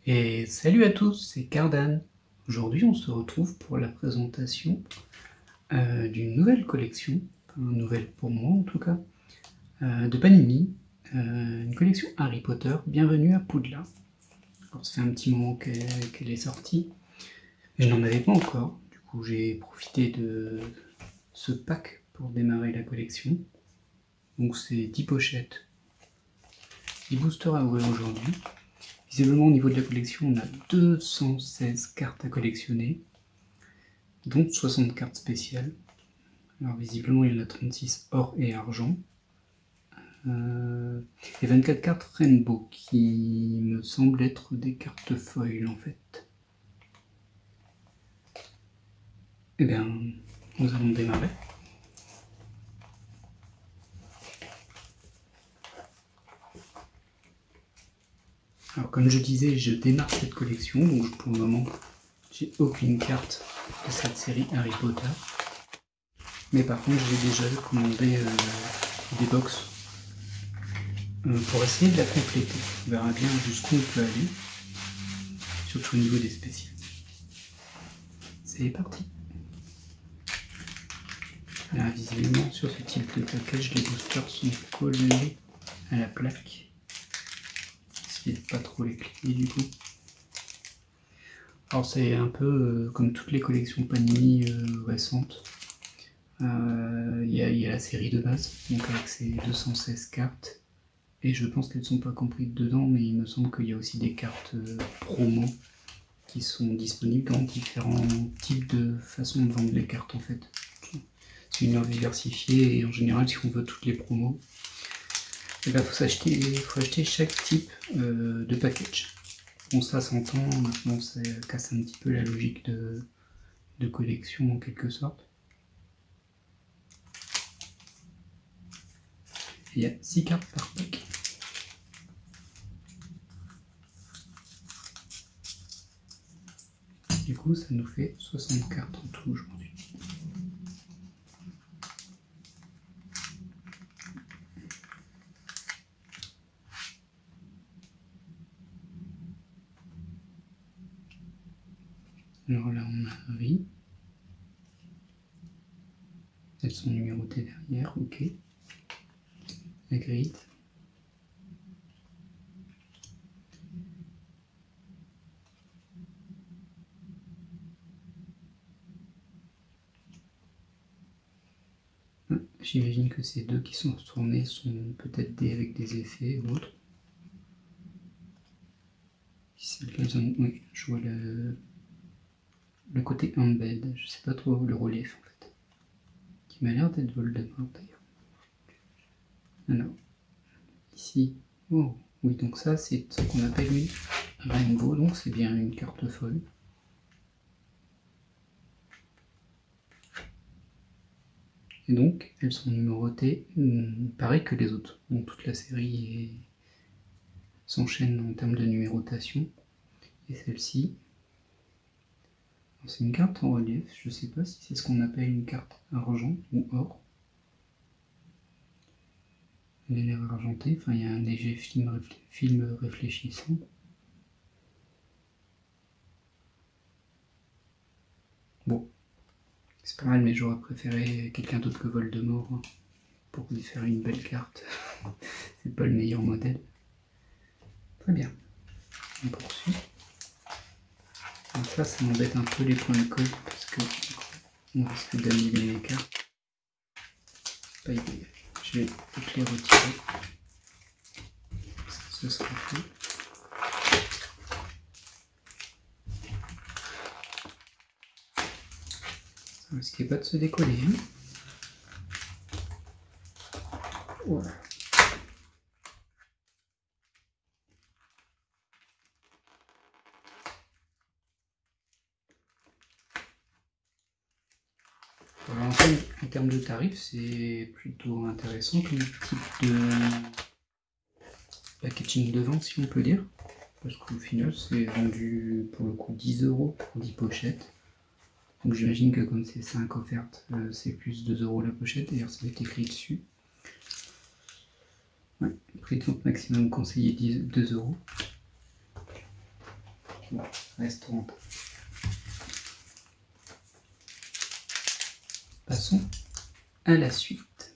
Et salut à tous, c'est Cardan. Aujourd'hui, on se retrouve pour la présentation d'une nouvelle collection, enfin, nouvelle pour moi en tout cas, de Panini, une collection Harry Potter. Bienvenue à Poudlard. Alors, ça fait un petit moment qu'elle est sortie, mais je n'en avais pas encore. Du coup, j'ai profité de ce pack pour démarrer la collection. Donc, c'est 10 pochettes, 10 boosters à ouvrir aujourd'hui. Visiblement, au niveau de la collection, on a 216 cartes à collectionner, dont 60 cartes spéciales. Alors, visiblement, il y en a 36 or et argent. Et 24 cartes Rainbow, qui me semblent être des cartes foil en fait. Eh bien, nous allons démarrer. Alors, comme je disais, je démarre cette collection, donc pour le moment, j'ai aucune carte de cette série Harry Potter. Mais par contre, j'ai déjà commandé des box pour essayer de la compléter. On verra bien jusqu'où on peut aller, surtout au niveau des spéciales. C'est parti. Là, visiblement, sur ce type de package, les boosters sont collés à la plaque. Essayez de pas trop les cliquer du coup. Alors c'est un peu comme toutes les collections Panini récentes. Il y a la série de base, donc avec ses 216 cartes. Et je pense qu'elles ne sont pas comprises dedans, mais il me semble qu'il y a aussi des cartes promo qui sont disponibles dans différents types de façons de vendre les cartes en fait. C'est une offre diversifiée et en général si on veut toutes les promos, il faut acheter chaque type de package. Bon ça s'entend, maintenant ça casse un petit peu la logique de collection en quelque sorte. Il y a 6 cartes par pack. Du coup ça nous fait 60 cartes en tout aujourd'hui. Alors là on a Harry. Elles sont numérotées derrière, ok. Hagrid. J'imagine que ces deux qui sont retournés sont peut-être avec des effets ou autres. Si c'est le cas, oui, je vois le côté embed, je sais pas trop le relief en fait. Qui m'a l'air d'être Voldemort d'ailleurs. Alors, ici, oh, oui, donc ça c'est ce qu'on appelle une Rainbow, donc c'est bien une carte folle. Et donc, elles sont numérotées pareil que les autres. Donc toute la série s'enchaîne en termes de numérotation. Et celle-ci, c'est une carte en relief, je ne sais pas si c'est ce qu'on appelle une carte argent ou or. Elle a l'air argentée, enfin il y a un léger film réfléchissant. Bon, c'est pas mal, mais j'aurais préféré quelqu'un d'autre que Voldemort hein, pour lui faire une belle carte. C'est pas le meilleur modèle. Très bien, on poursuit. Donc ça m'embête un peu les points de code parce que on risque d'annuler les cartes. Pas idéal. Je vais toutes les retirer. Ce sera fait. Ça risquait pas de se décoller. Hein. Voilà. Alors, en termes de tarifs, c'est plutôt intéressant comme type de packaging de vente, si on peut dire. Parce qu'au final, c'est vendu pour le coup 10 € pour 10 pochettes. Donc j'imagine que comme c'est 5 offertes, c'est plus 2 € la pochette. D'ailleurs, ça va être écrit dessus. Ouais, prix de vente maximum conseillé 2 €. Bon, restons en paix. Passons à la suite.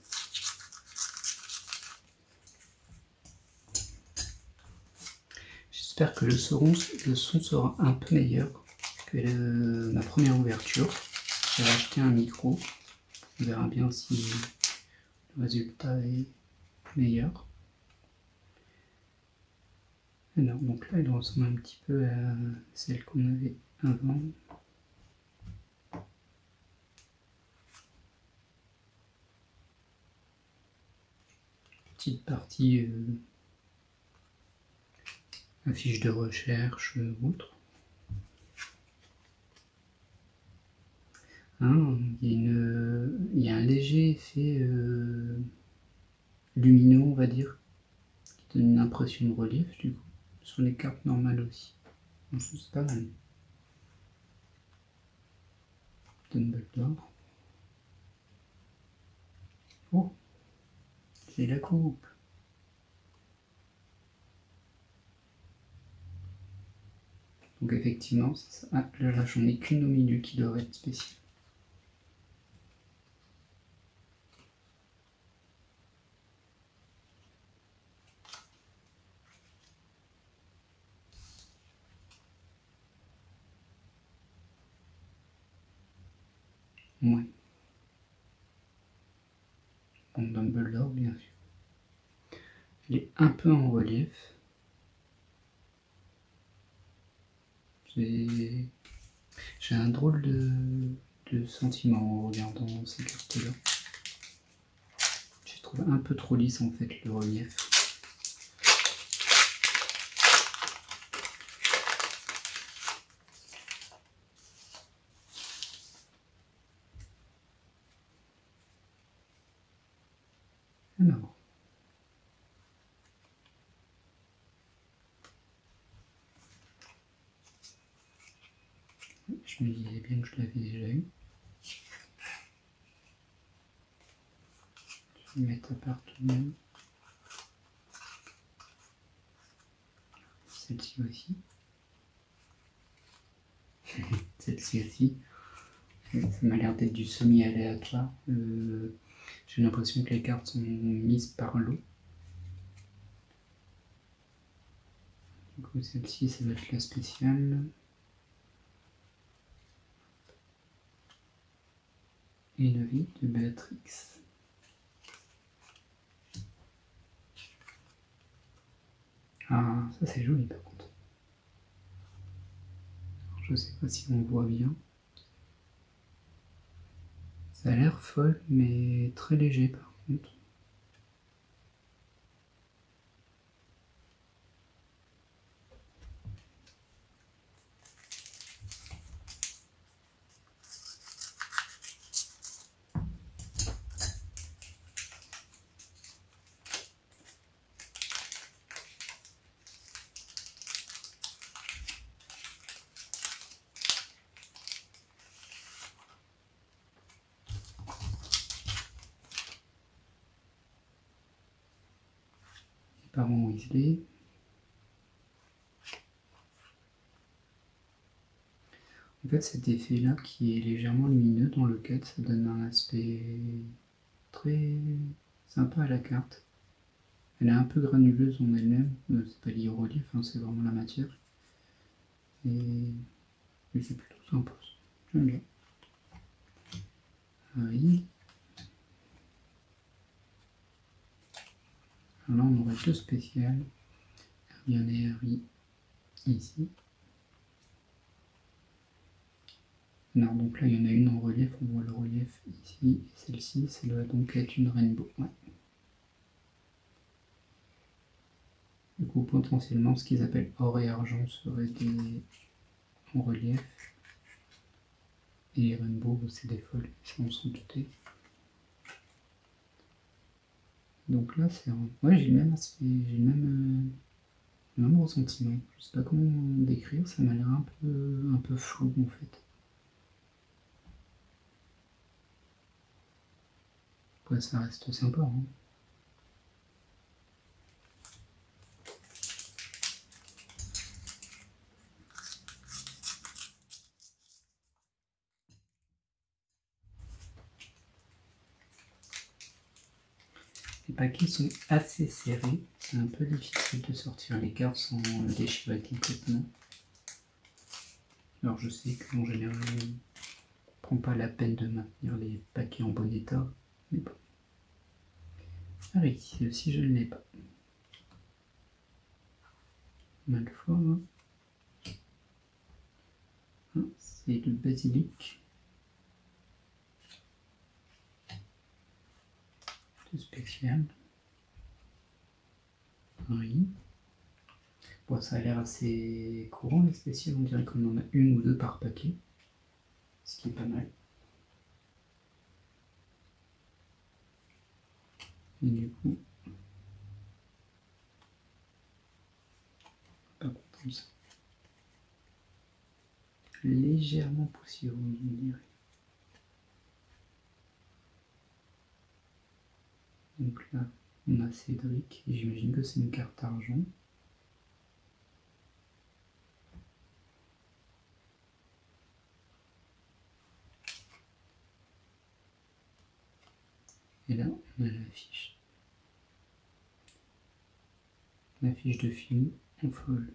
J'espère que le son sera un peu meilleur que ma première ouverture. J'ai acheté un micro. On verra bien si le résultat est meilleur. Alors, donc là, il ressemble un petit peu à celle qu'on avait avant. Petite partie affiche de recherche autre. Hein, il y a un léger effet lumineux, on va dire, qui donne une impression de relief du coup, sur les cartes normales aussi. Donc c'est pas mal. Dumbledore. Oh, c'est la coupe. Donc effectivement, c'est ça. Ah, là j'en ai qu'une au milieu qui doit être spéciale. Ouais. Bon, Dumbledore, bien sûr. Il est un peu en relief. J'ai un drôle de sentiment en regardant ces cartes-là. Je trouve un peu trop lisse en fait le relief. Alors. Je me disais bien que je l'avais déjà eu. Je vais mettre à part tout de même. Celle-ci aussi. Celle-ci aussi. Ça m'a l'air d'être du semi-aléatoire. J'ai l'impression que les cartes sont mises par l'eau. Du coup, celle-ci, ça va être la spéciale. Et la vie de Béatrix. Ah, ça c'est joli par contre. Je sais pas si on voit bien. Ça a l'air folle, mais très léger par contre. Parents Weasley. En fait, cet effet-là qui est légèrement lumineux dans le cadre, ça donne un aspect très sympa à la carte. Elle est un peu granuleuse en elle-même, c'est pas lié au relief, hein, c'est vraiment la matière. Et c'est plutôt sympa. J'aime bien. Oui. Alors là, on aurait deux spéciales. Hermione et Harry ici. Alors donc là, il y en a une en relief, on voit le relief ici, et celle-ci, ça doit donc être une rainbow. Ouais. Du coup, potentiellement, ce qu'ils appellent or et argent seraient des en relief. Et les rainbows, c'est des folles, ça on s'en doutait. Donc là, c'est ouais, j'ai le même aspect, j'ai le même ressentiment. Je sais pas comment décrire, ça m'a l'air un peu flou en fait. Ouais, ça reste sympa. Hein. paquets sont assez serrés. C'est un peu difficile de sortir les cartes sans le déchirer complètement. Alors je sais qu'en général, on ne prend pas la peine de maintenir les paquets en bon état. Mais bon. Ah oui, celle-ci je ne l'ai pas. Malfoy. C'est le basilic. C'est spécial. Oui. Bon, ça a l'air assez courant les spéciales. On dirait qu'on en a une ou deux par paquet. Ce qui est pas mal. Et du coup, pas comme ça. Légèrement poussiéreux, je dirais. Donc là, on a Cédric, et j'imagine que c'est une carte argent. Et là, on a l'affiche. L'affiche de film en folle.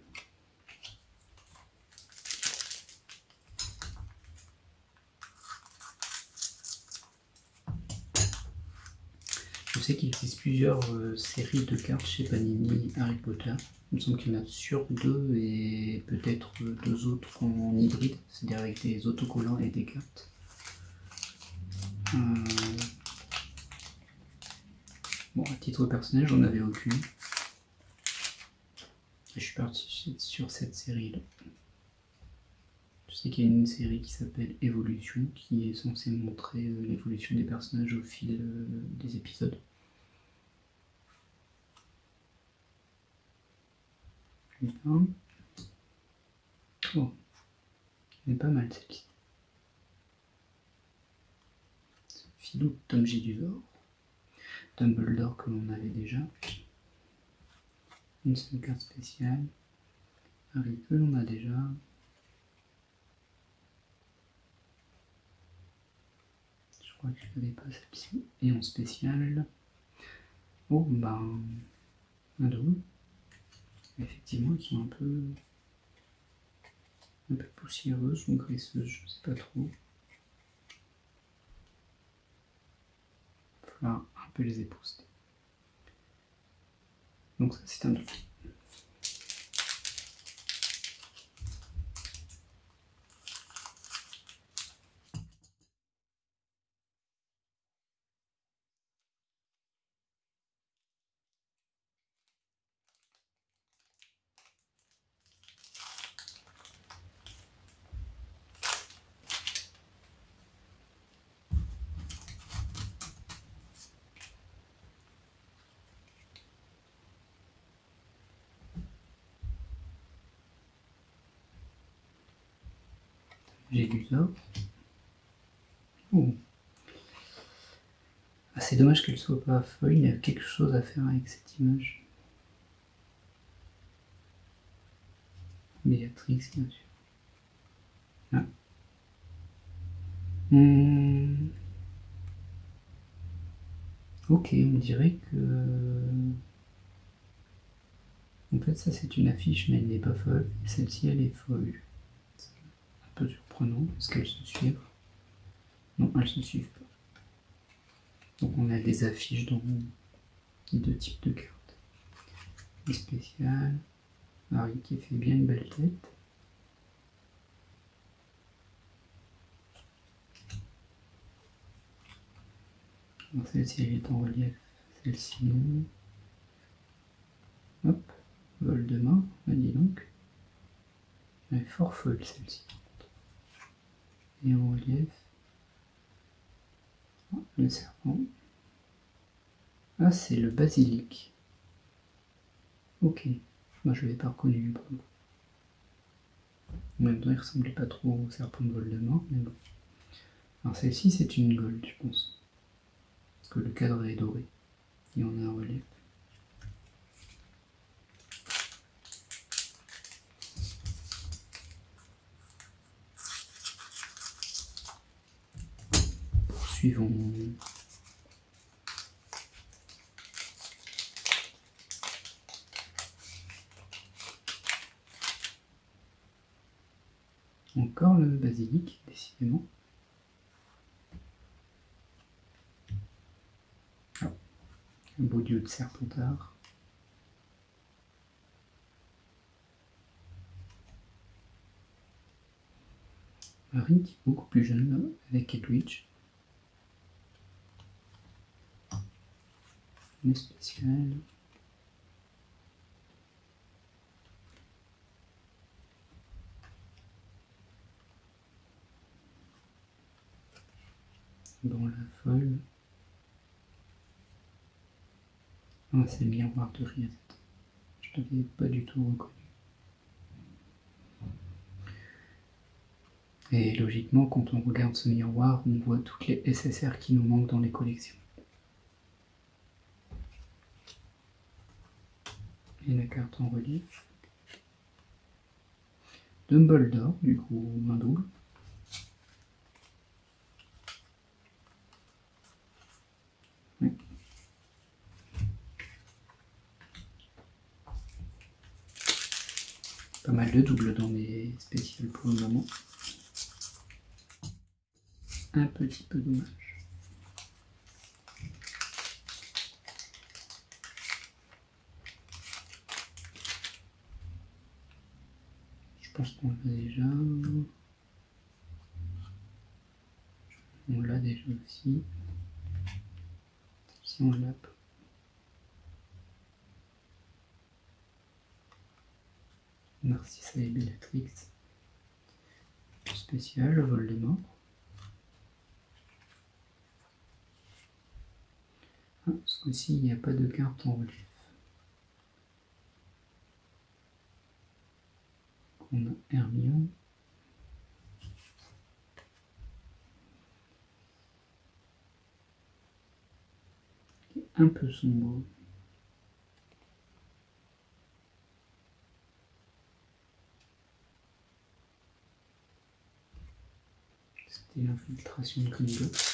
Je sais qu'il existe plusieurs séries de cartes chez Panini Harry Potter. Il me semble qu'il y en a sur 2 et peut-être 2 autres en hybride, c'est-à-dire avec des autocollants et des cartes. Bon, à titre personnel, j'en avais aucune. Et je suis parti sur cette série-là. Je sais qu'il y a une série qui s'appelle Évolution, qui est censée montrer l'évolution des personnages au fil des épisodes. Oh, elle est pas mal celle-ci. Filou de Tom Jedusor. Dumbledore que l'on avait déjà. Une seule carte spéciale. Harry que l'on a déjà. Je crois que je n'avais pas celle-ci. Et en spécial. Oh ben. Un double. Effectivement, elles sont un peu poussiéreuses ou graisseuses, je ne sais pas trop. Il va falloir un peu les épousseter. Donc ça c'est un double. Jedusor. Oh. Ah, c'est dommage qu'elle soit pas à feuille, il y a quelque chose à faire avec cette image. Béatrix, bien sûr. Ah. Ok, on dirait que... En fait, ça c'est une affiche, mais elle n'est pas folle. Celle-ci, elle est folle. C'est un peu surprenant. Est-ce qu'elles se suivent? Non, elles se suivent pas. Donc on a des affiches dans deux types de cartes. Une spéciale. Harry qui fait bien une belle tête. Celle-ci elle est en relief, celle-ci non. Hop, Voldemort, dis donc. Elle est fort folle celle-ci. Et en relief, le serpent. Ah, c'est le basilic. Ok, moi je l'avais pas reconnu. En même temps, il ressemblait pas trop au serpent de Voldemort, mais bon. Alors celle-ci, c'est une gold, je pense. Parce que le cadre est doré. Et on a un relief. Poursuivons. Encore le basilic, décidément. Ah, un beau dieu de Serpentard. Marie qui est beaucoup plus jeune là, avec Edwidge. Mais spécial. Bon, la folle. Ah, c'est le miroir de Riette. Je l'avais pas du tout reconnu. Et logiquement, quand on regarde ce miroir, on voit toutes les SSR qui nous manquent dans les collections. Et la carte en relief. Dumbledore, du coup, main double. Oui. Pas mal de doubles dans mes spéciales pour le moment. Un petit peu dommage. Je pense qu'on l'a déjà. On l'a déjà aussi. Si on l'a pas. Narcissa et Bellatrix. Spécial, Voldemort. Ah, ce coup-ci, il n'y a pas de carte en relief. On a Hermione. Qui est un peu sombre. C'était l'infiltration de Gringotts.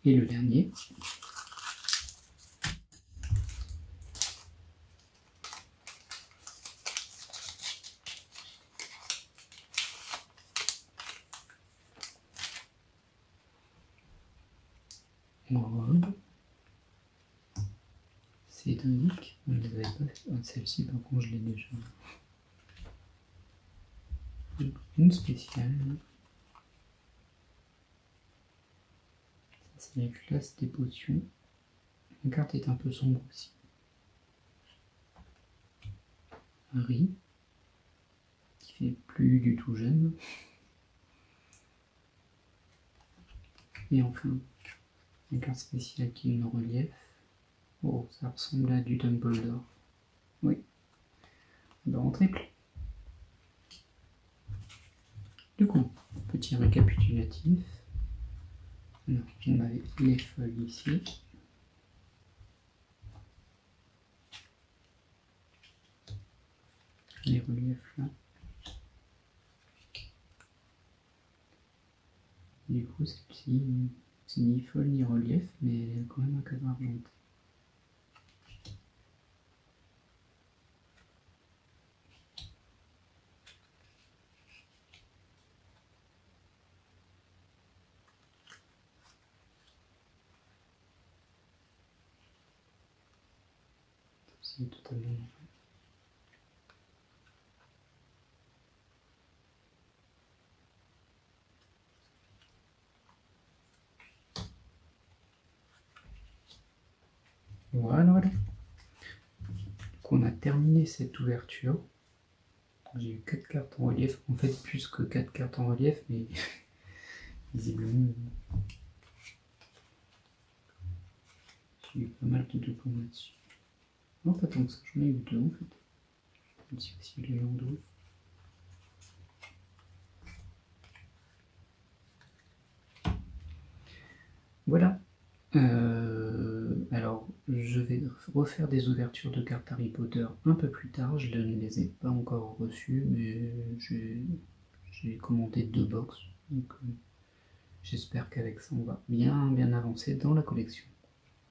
Et le dernier. Robe. Cédric. On ne les avait pas fait. Ah, celle-ci, par contre, je l'ai déjà. Une spéciale. Ça, c'est la classe des potions. La carte est un peu sombre aussi. Harry. Qui fait plus du tout jeune. Et enfin, une carte spéciale qui est une relief. Oh, ça ressemble à du Dumbledore. Oui. En triple. Du coup, petit récapitulatif. Alors, on avait les feuilles ici. Les reliefs là. Du coup, celle-ci, c'est ni folle ni relief, mais elle a quand même un cadre argenté. C'est totalement normal. Voilà, voilà. Donc on a terminé cette ouverture. J'ai eu 4 cartes en relief, en fait plus que 4 cartes en relief, mais visiblement j'ai eu pas mal de doublons là-dessus. Non, pas tant que ça, j'en ai eu 2 en fait. Même si aussi les en double. Voilà. Alors, je vais refaire des ouvertures de cartes Harry Potter un peu plus tard. Je ne les ai pas encore reçues, mais j'ai commandé 2 box. Donc, j'espère qu'avec ça, on va bien avancer dans la collection.